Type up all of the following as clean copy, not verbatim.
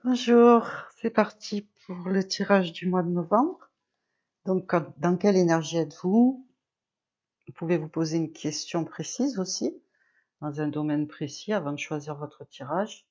Bonjour, c'est parti pour le tirage du mois de novembre. Donc, dans quelle énergie êtes-vous? Vous pouvez vous poser une question précise aussi, dans un domaine précis, avant de choisir votre tirage.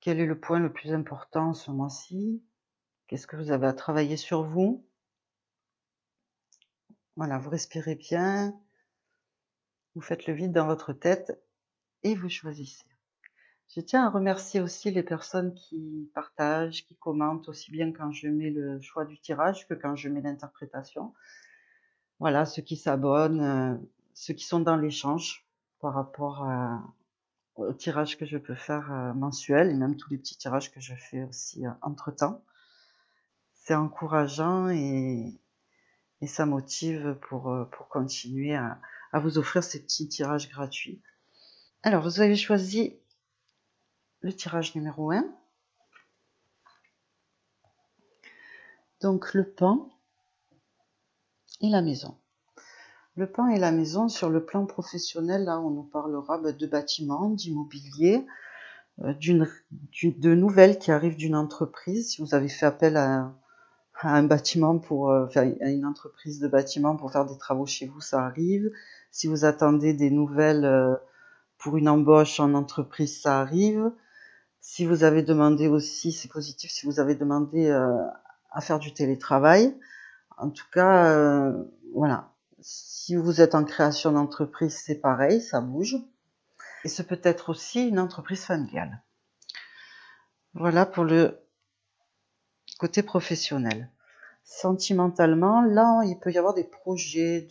Quel est le point le plus important ce mois-ci? Qu'est-ce que vous avez à travailler sur vous? Voilà, vous respirez bien, vous faites le vide dans votre tête et vous choisissez. Je tiens à remercier aussi les personnes qui partagent, qui commentent, aussi bien quand je mets le choix du tirage que quand je mets l'interprétation. Voilà, ceux qui s'abonnent, ceux qui sont dans l'échange par rapport au tirage que je peux faire mensuel et même tous les petits tirages que je fais aussi entre-temps. C'est encourageant et ça motive pour continuer à vous offrir ces petits tirages gratuits. Alors, vous avez choisi le tirage numéro 1. Donc, le pan et la maison. Le pan et la maison, sur le plan professionnel, là, on nous parlera de bâtiments, d'immobilier, de nouvelles qui arrivent d'une entreprise. Si vous avez fait appel à un bâtiment à une entreprise de bâtiment pour faire des travaux chez vous, ça arrive. Si vous attendez des nouvelles pour une embauche en entreprise, ça arrive. Si vous avez demandé aussi, c'est positif, si vous avez demandé à faire du télétravail. En tout cas, voilà. Si vous êtes en création d'entreprise, c'est pareil, ça bouge. Et ce peut être aussi une entreprise familiale. Voilà pour le côté professionnel. Sentimentalement, là, il peut y avoir des projets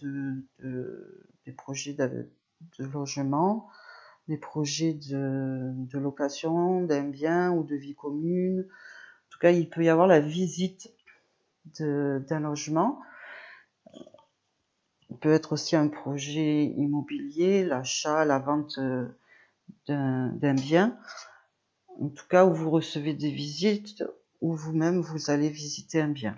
des projets de logement, des projets de location d'un bien ou de vie commune. En tout cas, il peut y avoir la visite d'un logement. Il peut être aussi un projet immobilier, l'achat, la vente d'un bien. En tout cas, où vous recevez des visites, ou vous-même, vous allez visiter un bien.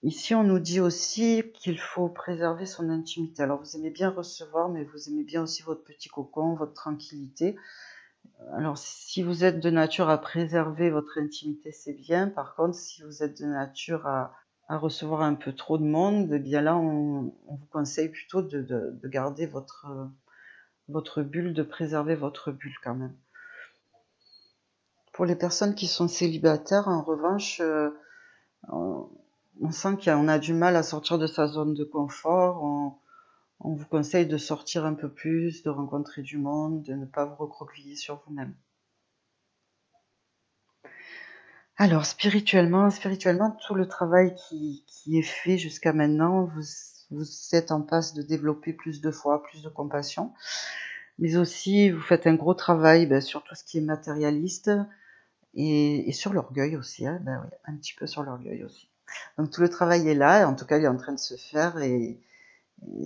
Ici, on nous dit aussi qu'il faut préserver son intimité. Alors, vous aimez bien recevoir, mais vous aimez bien aussi votre petit cocon, votre tranquillité. Alors, si vous êtes de nature à préserver votre intimité, c'est bien. Par contre, si vous êtes de nature à recevoir un peu trop de monde, eh bien là, on vous conseille plutôt de garder votre bulle, de préserver votre bulle quand même. Pour les personnes qui sont célibataires, en revanche, on sent qu'on a du mal à sortir de sa zone de confort. On vous conseille de sortir un peu plus, de rencontrer du monde, de ne pas vous recroqueviller sur vous-même. Alors, spirituellement, tout le travail qui est fait jusqu'à maintenant, vous êtes en passe de développer plus de foi, plus de compassion. Mais aussi, vous faites un gros travail sur tout ce qui est matérialiste et sur l'orgueil aussi. Hein, oui, un petit peu sur l'orgueil aussi. Donc, tout le travail est là, et en tout cas, il est en train de se faire. Et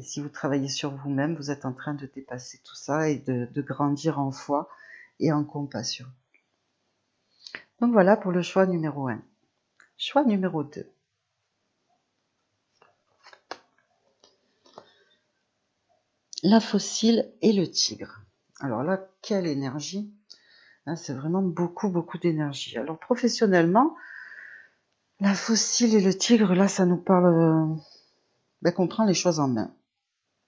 si vous travaillez sur vous-même, vous êtes en train de dépasser tout ça et de grandir en foi et en compassion. Donc voilà pour le choix numéro 1. Choix numéro 2. La fossile et le tigre. Alors là, quelle énergie! Là, c'est vraiment beaucoup, beaucoup d'énergie. Alors professionnellement, la fossile et le tigre, là, ça nous parle qu'on prend les choses en main.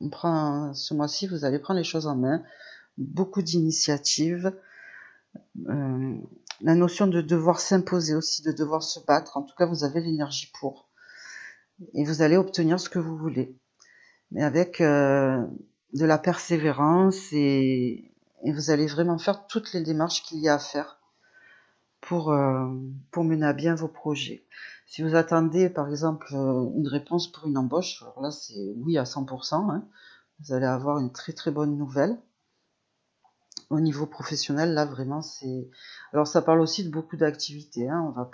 Ce mois-ci, vous allez prendre les choses en main. Beaucoup d'initiatives. La notion de devoir s'imposer aussi, de devoir se battre. En tout cas, vous avez l'énergie pour. Et vous allez obtenir ce que vous voulez. Mais avec de la persévérance et vous allez vraiment faire toutes les démarches qu'il y a à faire pour mener à bien vos projets. Si vous attendez, par exemple, une réponse pour une embauche, alors là, c'est oui à 100%. Hein. Vous allez avoir une très très bonne nouvelle. Au niveau professionnel, là, vraiment, c'est... Alors, ça parle aussi de beaucoup d'activités. Hein. On va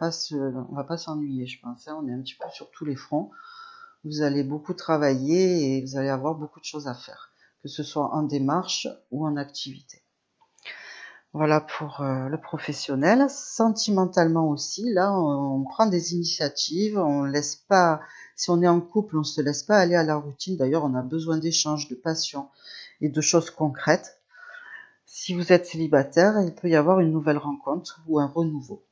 pas s'ennuyer, je pense. Hein. On est un petit peu sur tous les fronts. Vous allez beaucoup travailler et vous allez avoir beaucoup de choses à faire, que ce soit en démarche ou en activité. Voilà pour le professionnel. Sentimentalement aussi, là, on prend des initiatives, on laisse pas, si on est en couple, on se laisse pas aller à la routine. D'ailleurs, on a besoin d'échanges, de passion et de choses concrètes. Si vous êtes célibataire, il peut y avoir une nouvelle rencontre ou un renouveau.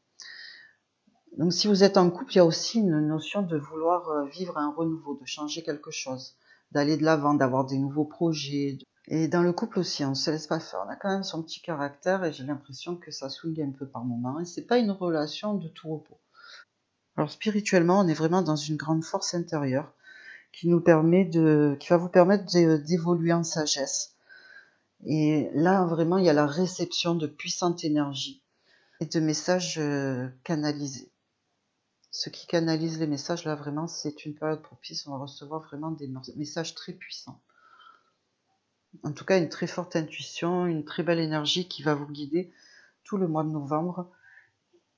Donc si vous êtes en couple, il y a aussi une notion de vouloir vivre un renouveau, de changer quelque chose, d'aller de l'avant, d'avoir des nouveaux projets. Et dans le couple aussi, on ne se laisse pas faire. On a quand même son petit caractère et j'ai l'impression que ça swing un peu par moment. Et c'est pas une relation de tout repos. Alors spirituellement, on est vraiment dans une grande force intérieure qui va vous permettre d'évoluer en sagesse. Et là, vraiment, il y a la réception de puissantes énergies et de messages canalisés. Ceux qui canalisent les messages, là, vraiment, c'est une période propice. On va recevoir vraiment des messages très puissants. En tout cas, une très forte intuition, une très belle énergie qui va vous guider tout le mois de novembre,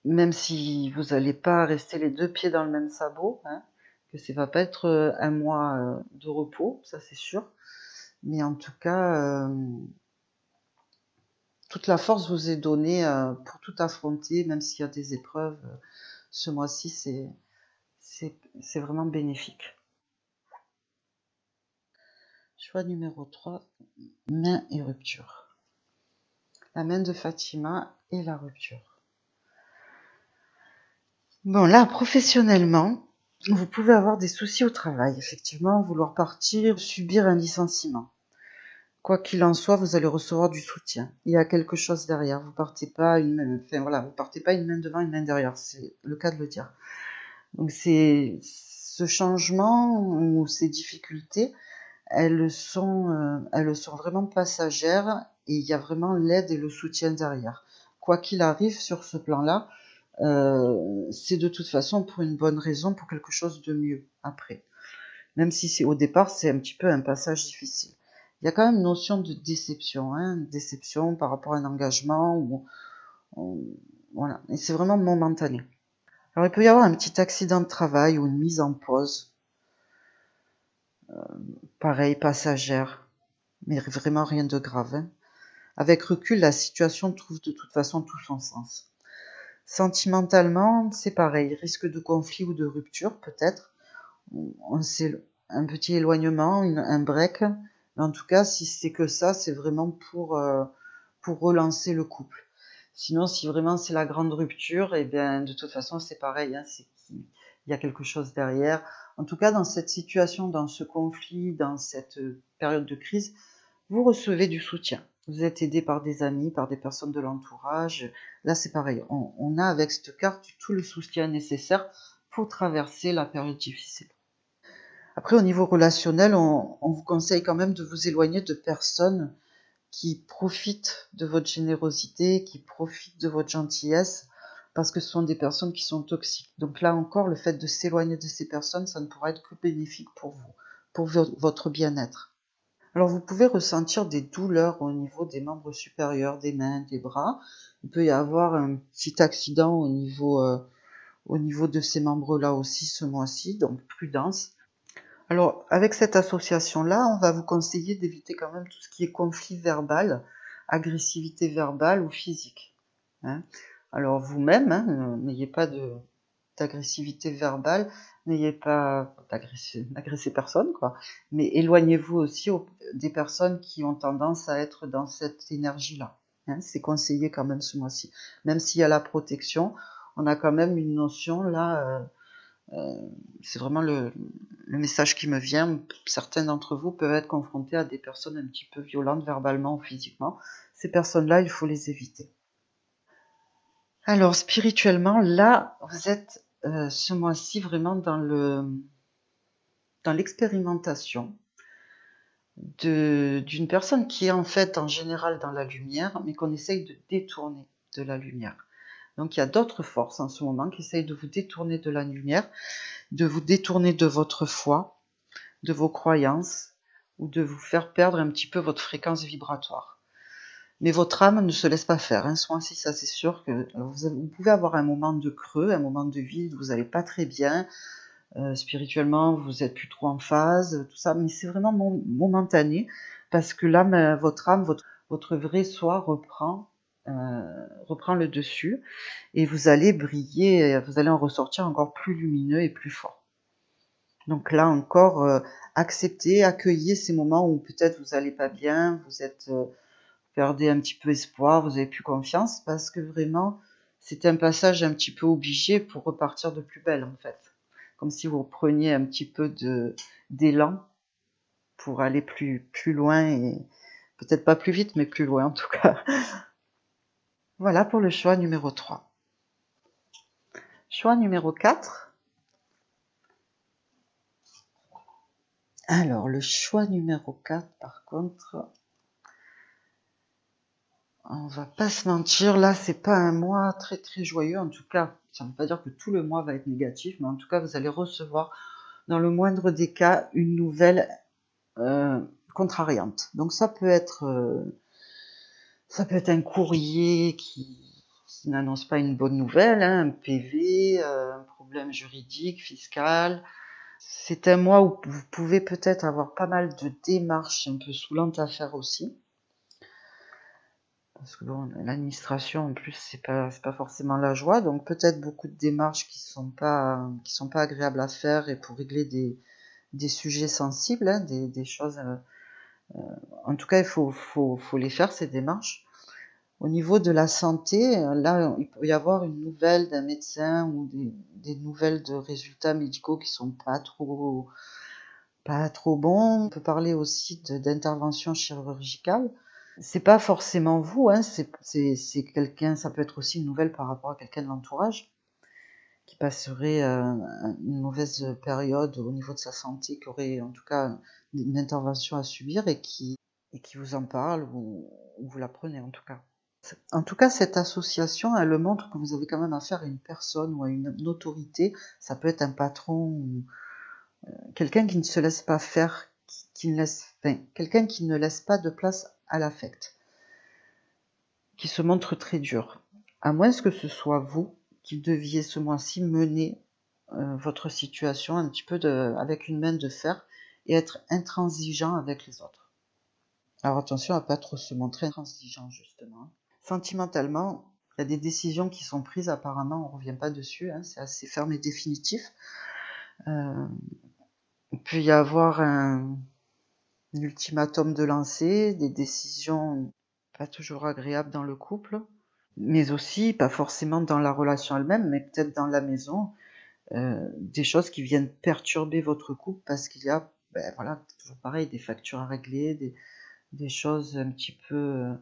même si vous n'allez pas rester les deux pieds dans le même sabot, hein, que ça va pas être un mois de repos, ça c'est sûr. Mais en tout cas, toute la force vous est donnée pour tout affronter, même s'il y a des épreuves. Ce mois-ci, c'est vraiment bénéfique. Choix numéro 3, main et rupture. La main de Fatima et la rupture. Bon, là, professionnellement, vous pouvez avoir des soucis au travail, effectivement, vouloir partir, subir un licenciement. Quoi qu'il en soit, vous allez recevoir du soutien. Il y a quelque chose derrière. Vous partez pas vous partez pas une main devant, une main derrière. C'est le cas de le dire. Donc c'est ce changement ou ces difficultés, elles sont vraiment passagères et il y a vraiment l'aide et le soutien derrière. Quoi qu'il arrive sur ce plan-là, c'est de toute façon pour une bonne raison, pour quelque chose de mieux après. Même si c'est au départ, c'est un petit peu un passage difficile. Il y a quand même une notion de déception, hein, déception par rapport à un engagement, voilà, et c'est vraiment momentané. Alors il peut y avoir un petit accident de travail ou une mise en pause, pareil, passagère, mais vraiment rien de grave, hein. Avec recul, la situation trouve de toute façon tout son sens. Sentimentalement, c'est pareil, risque de conflit ou de rupture peut-être. C'est un petit éloignement, un break. Mais en tout cas, si c'est que ça, c'est vraiment pour relancer le couple. Sinon, si vraiment c'est la grande rupture, eh bien, de toute façon, c'est pareil, hein, c'est qu'il y a quelque chose derrière. En tout cas, dans cette situation, dans ce conflit, dans cette période de crise, vous recevez du soutien. Vous êtes aidé par des amis, par des personnes de l'entourage. Là, c'est pareil. On a avec cette carte tout le soutien nécessaire pour traverser la période difficile. Après, au niveau relationnel, on vous conseille quand même de vous éloigner de personnes qui profitent de votre générosité, qui profitent de votre gentillesse, parce que ce sont des personnes qui sont toxiques. Donc là encore, le fait de s'éloigner de ces personnes, ça ne pourra être que bénéfique pour vous, pour votre bien-être. Alors vous pouvez ressentir des douleurs au niveau des membres supérieurs, des mains, des bras. Il peut y avoir un petit accident au niveau de ces membres-là aussi ce mois-ci, donc prudence. Alors, avec cette association-là, on va vous conseiller d'éviter quand même tout ce qui est conflit verbal, agressivité verbale ou physique, hein. Alors vous-même, hein, n'ayez pas d'agressivité verbale, n'ayez pas d'agresser personne, quoi. Mais éloignez-vous aussi des personnes qui ont tendance à être dans cette énergie-là, hein. C'est conseillé quand même ce mois-ci. Même s'il y a la protection, on a quand même une notion là. C'est vraiment le message qui me vient. Certains d'entre vous peuvent être confrontés à des personnes un petit peu violentes verbalement ou physiquement. Ces personnes-là, il faut les éviter. Alors, spirituellement, là, vous êtes ce mois-ci vraiment dans l'expérimentation d'une personne qui est en fait en général dans la lumière, mais qu'on essaye de détourner de la lumière. Donc il y a d'autres forces en ce moment qui essayent de vous détourner de la lumière, de vous détourner de votre foi, de vos croyances, ou de vous faire perdre un petit peu votre fréquence vibratoire. Mais votre âme ne se laisse pas faire, hein. Ce mois-ci, ça c'est sûr que vous pouvez avoir un moment de creux, un moment de vide, vous n'allez pas très bien, spirituellement, vous êtes plus trop en phase, tout ça, mais c'est vraiment momentané, parce que là, votre âme, votre vrai soi reprend le dessus, et vous allez briller, vous allez en ressortir encore plus lumineux et plus fort. Donc là encore, acceptez, accueillez ces moments où peut-être vous allez pas bien, vous perdez un petit peu espoir, vous avez plus confiance, parce que vraiment, c'est un passage un petit peu obligé pour repartir de plus belle, en fait. Comme si vous preniez un petit peu d'élan pour aller plus loin, et peut-être pas plus vite, mais plus loin en tout cas. Voilà pour le choix numéro 3. Choix numéro 4. Alors, le choix numéro 4, par contre, on va pas se mentir, là, c'est pas un mois très très joyeux. En tout cas, ça ne veut pas dire que tout le mois va être négatif, mais en tout cas, vous allez recevoir, dans le moindre des cas, une nouvelle euh, contrariante. Donc, ça peut être un courrier qui n'annonce pas une bonne nouvelle, hein, un PV, un problème juridique, fiscal. C'est un mois où vous pouvez peut-être avoir pas mal de démarches un peu saoulantes à faire aussi. Parce que bon, l'administration en plus c'est pas forcément la joie, donc peut-être beaucoup de démarches qui sont pas agréables à faire, et pour régler des sujets sensibles, hein, des choses. En tout cas, faut les faire, ces démarches. Au niveau de la santé, là, il peut y avoir une nouvelle d'un médecin ou des nouvelles de résultats médicaux qui sont pas trop bons. On peut parler aussi d'intervention chirurgicale. C'est pas forcément vous, hein, c'est quelqu'un, ça peut être aussi une nouvelle par rapport à quelqu'un de l'entourage qui passerait une mauvaise période au niveau de sa santé, qui aurait en tout cas une intervention à subir, et qui vous en parle, ou vous l'apprenez en tout cas. En tout cas, cette association, elle montre que vous avez quand même affaire à une personne ou à une autorité. Ça peut être un patron, ou quelqu'un qui ne se laisse pas faire, quelqu'un qui ne laisse pas de place à l'affect, qui se montre très dur. À moins que ce soit vous qui deviez ce mois-ci mener votre situation un petit peu avec une main de fer, et être intransigeant avec les autres. Alors attention à pas trop se montrer intransigeant, justement. Sentimentalement, il y a des décisions qui sont prises, apparemment, on revient pas dessus, hein, c'est assez ferme et définitif. Il peut y avoir un ultimatum de lancer, des décisions pas toujours agréables dans le couple, mais aussi, pas forcément dans la relation elle-même, mais peut-être dans la maison, des choses qui viennent perturber votre couple parce qu'il y a, voilà, toujours pareil, des factures à régler, des choses un petit peu.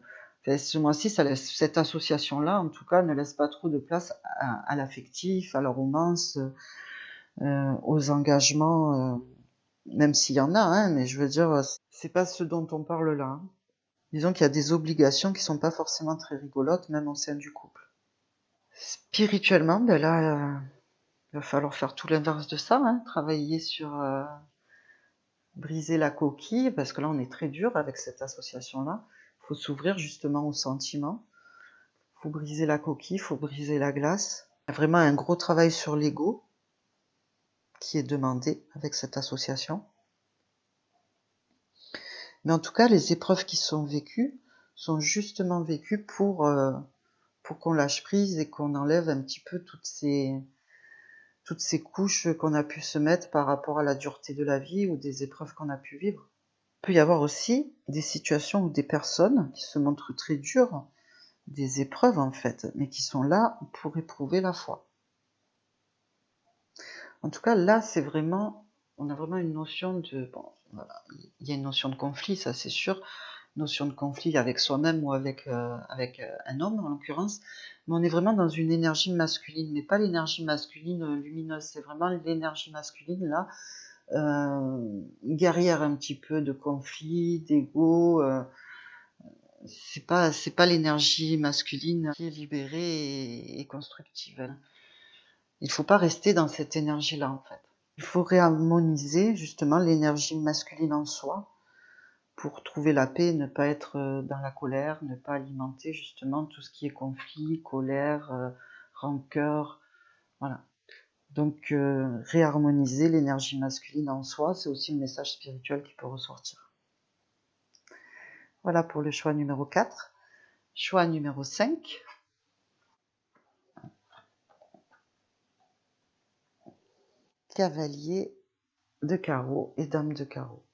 Ce mois-ci, cette association-là, en tout cas, ne laisse pas trop de place à l'affectif, à la romance, aux engagements, même s'il y en a, hein, mais je veux dire, c'est pas ce dont on parle là, hein. Disons qu'il y a des obligations qui sont pas forcément très rigolotes, même au sein du couple. Spirituellement, là, il va falloir faire tout l'inverse de ça, hein, travailler sur briser la coquille, parce que là, on est très dur avec cette association-là. Il faut s'ouvrir justement aux sentiments. Il faut briser la coquille, il faut briser la glace. Il y a vraiment un gros travail sur l'ego qui est demandé avec cette association. Mais en tout cas, les épreuves qui sont vécues sont justement vécues pour qu'on lâche prise et qu'on enlève un petit peu toutes ces couches qu'on a pu se mettre par rapport à la dureté de la vie ou des épreuves qu'on a pu vivre. Il peut y avoir aussi des situations ou des personnes qui se montrent très dures, des épreuves en fait, mais qui sont là pour éprouver la foi. En tout cas, là, on a vraiment une notion voilà, il y a une notion de conflit, ça c'est sûr, notion de conflit avec soi-même ou avec un homme en l'occurrence, mais on est vraiment dans une énergie masculine, mais pas l'énergie masculine lumineuse, c'est vraiment l'énergie masculine là, guerrière un petit peu, de conflit, d'ego. C'est pas l'énergie masculine qui est libérée et constructive. Il faut pas rester dans cette énergie-là, en fait. Il faut réharmoniser, justement, l'énergie masculine en soi pour trouver la paix, ne pas être dans la colère, ne pas alimenter, justement, tout ce qui est conflit, colère, rancœur, voilà. Donc, réharmoniser l'énergie masculine en soi, c'est aussi le message spirituel qui peut ressortir. Voilà pour le choix numéro 4. Choix numéro 5. Cavalier de carreau et dame de carreau.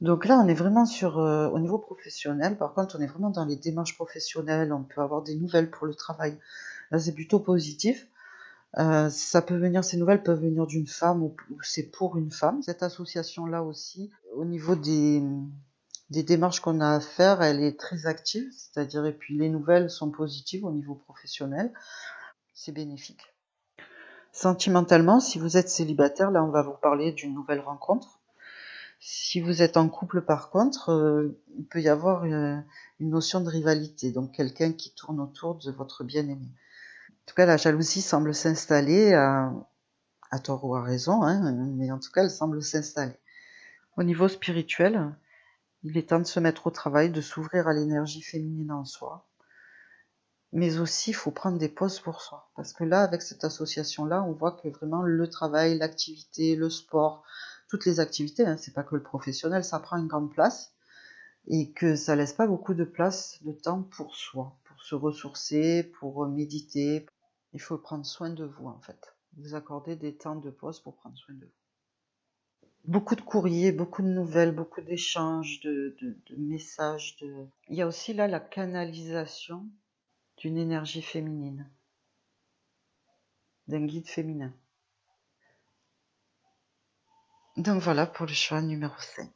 Donc là, on est vraiment sur, au niveau professionnel. Par contre, on est vraiment dans les démarches professionnelles. On peut avoir des nouvelles pour le travail. Là, c'est plutôt positif. Ça peut venir, ces nouvelles peuvent venir d'une femme ou c'est pour une femme. Cette association-là aussi, au niveau des démarches qu'on a à faire, elle est très active. C'est-à-dire, et puis les nouvelles sont positives au niveau professionnel. C'est bénéfique. Sentimentalement, si vous êtes célibataire, là, on va vous parler d'une nouvelle rencontre. Si vous êtes en couple, par contre, il peut y avoir une notion de rivalité, donc quelqu'un qui tourne autour de votre bien-aimé. En tout cas, la jalousie semble s'installer, à tort ou à raison, hein, mais en tout cas, elle semble s'installer. Au niveau spirituel, il est temps de se mettre au travail, de s'ouvrir à l'énergie féminine en soi. Mais aussi, il faut prendre des pauses pour soi. Parce que là, avec cette association-là, on voit que vraiment le travail, l'activité, le sport, toutes les activités, hein, c'est pas que le professionnel, ça prend une grande place. Et que ça laisse pas beaucoup de place, de temps pour soi, pour se ressourcer, pour méditer. Il faut prendre soin de vous, en fait. Vous accorder des temps de pause pour prendre soin de vous. Beaucoup de courriers, beaucoup de nouvelles, beaucoup d'échanges, de messages. Il y a aussi là la canalisation d'une énergie féminine, d'un guide féminin. Donc voilà pour le choix numéro 5.